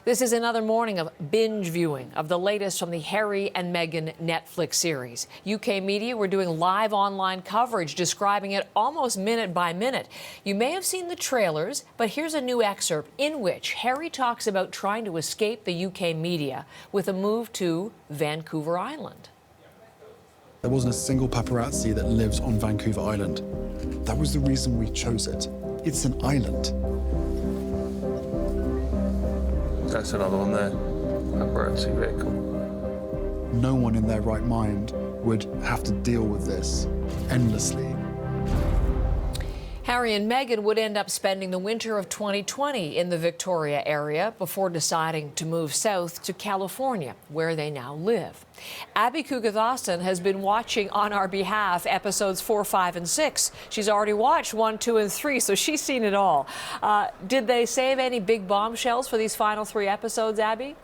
This is another morning of binge viewing of the latest from the Harry and Meghan Netflix series. UK media were doing live online coverage describing it almost minute by minute. You may have seen the trailers, but here's a new excerpt in which Harry talks about trying to escape the UK media with a move to Vancouver Island. There wasn't a single paparazzi that lives on Vancouver Island. That was the reason we chose it. It's an island. That's another one there, paparazzi vehicle. No one in their right mind would have to deal with this endlessly. Harry and Meghan would end up spending the winter of 2020 in the Victoria area before deciding to move south to California, where they now live. Abby Kugathostan has been watching on our behalf episodes 4, 5, and 6. She's already watched 1, 2, and 3, so she's seen it all. Did they save any big bombshells for these final 3 episodes, Abby?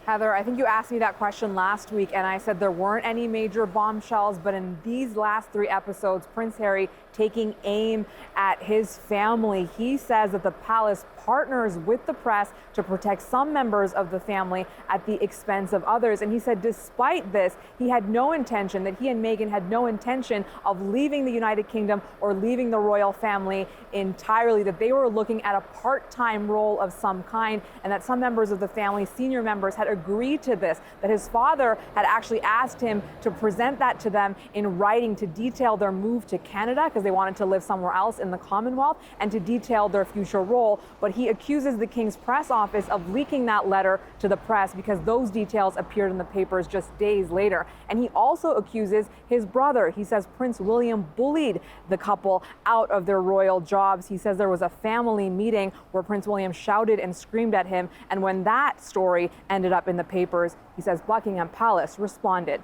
Heather, I think you asked me that question last week, and I said there weren't any major bombshells, but in these last 3 episodes, Prince Harry taking aim at his family. He says that the palace partners with the press to protect some members of the family at the expense of others. And he said despite this, he and Meghan had no intention of leaving the United Kingdom or leaving the royal family entirely, that they were looking at a part-time role of some kind, and that some members of the family, senior members, had agreed to this, that his father had actually asked him to present that to them in writing to detail their move to Canada, because they wanted to live somewhere else in the Commonwealth, and to detail their future role. But he accuses the King's press office of leaking that letter to the press because those details appeared in the papers just days later. And he also accuses his brother. He says Prince William bullied the couple out of their royal jobs. He says there was a family meeting where Prince William shouted and screamed at him. And when that story ended up in the papers, he says Buckingham Palace responded.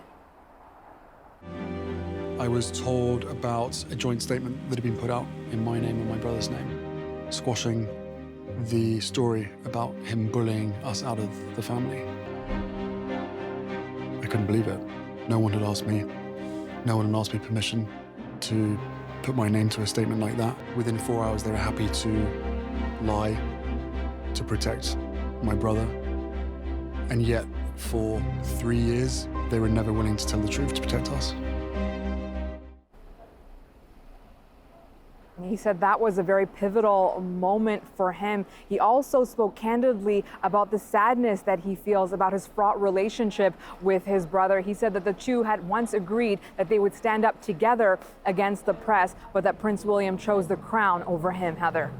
I was told about a joint statement that had been put out in my name and my brother's name, squashing the story about him bullying us out of the family. I couldn't believe it. No one had asked me. No one had asked me permission to put my name to a statement like that. Within 4 hours, they were happy to lie to protect my brother. And yet, for 3 years, they were never willing to tell the truth to protect us. He said that was a very pivotal moment for him. He also spoke candidly about the sadness that he feels about his fraught relationship with his brother. He said that the two had once agreed that they would stand up together against the press, but that Prince William chose the crown over him, Heather.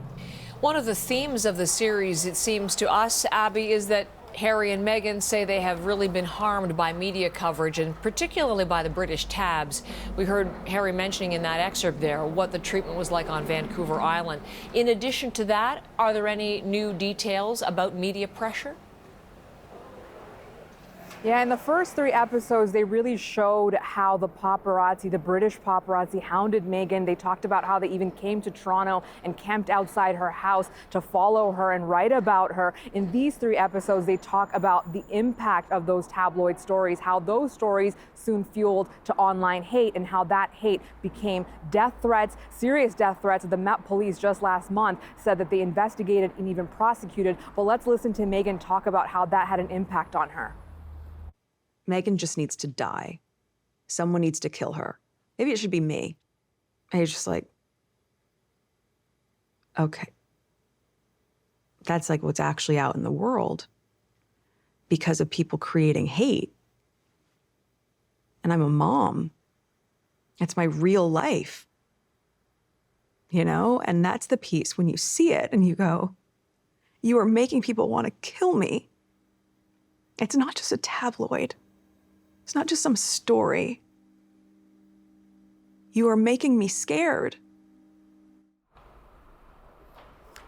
One of the themes of the series, it seems to us, Abby, is that Harry and Meghan say they have really been harmed by media coverage, and particularly by the British tabs. We heard Harry mentioning in that excerpt there what the treatment was like on Vancouver Island. In addition to that, are there any new details about media pressure? Yeah, in the first 3 episodes, they really showed how the paparazzi, the British paparazzi, hounded Meghan. They talked about how they even came to Toronto and camped outside her house to follow her and write about her. In these 3 episodes, they talk about the impact of those tabloid stories, how those stories soon fueled to online hate, and how that hate became death threats, serious death threats. The Met Police just last month said that they investigated and even prosecuted. But let's listen to Meghan talk about how that had an impact on her. Meghan just needs to die. Someone needs to kill her. Maybe it should be me. And he's just like, okay. That's like what's actually out in the world because of people creating hate. And I'm a mom. That's my real life. You know? And that's the piece when you see it and you go, you are making people want to kill me. It's not just a tabloid. It's not just some story. You are making me scared.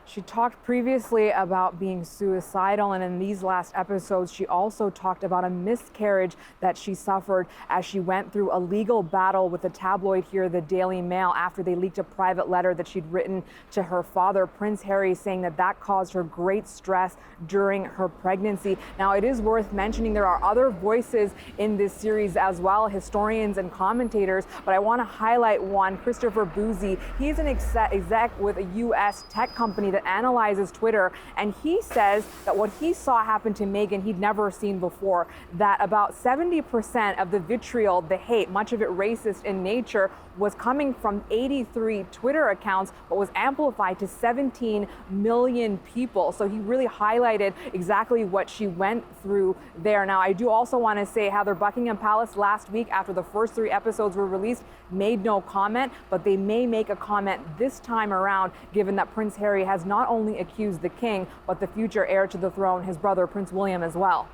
She talked previously about being suicidal, and in these last episodes, she also talked about a miscarriage that she suffered as she went through a legal battle with the tabloid here, the Daily Mail, after they leaked a private letter that she'd written to her father, Prince Harry, saying that that caused her great stress during her pregnancy. Now, it is worth mentioning there are other voices in this series as well, historians and commentators, but I want to highlight one, Christopher Boozy. He's an exec with a U.S. tech company that that analyzes Twitter, and he says that what he saw happen to Meghan he'd never seen before, that about 70% of the vitriol, the hate, much of it racist in nature, was coming from 83 Twitter accounts, but was amplified to 17 million people. So he really highlighted exactly what she went through there. Now, I do also want to say Heather, Buckingham Palace last week, after the first 3 episodes were released, made no comment, but they may make a comment this time around, given that Prince Harry has not only accused the king, but the future heir to the throne, his brother Prince William, as well.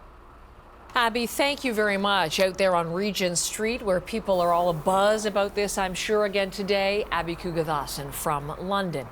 Abby, thank you very much. Out there on Regent Street, where people are all abuzz about this, I'm sure, again today. Abby Kugathasan from London.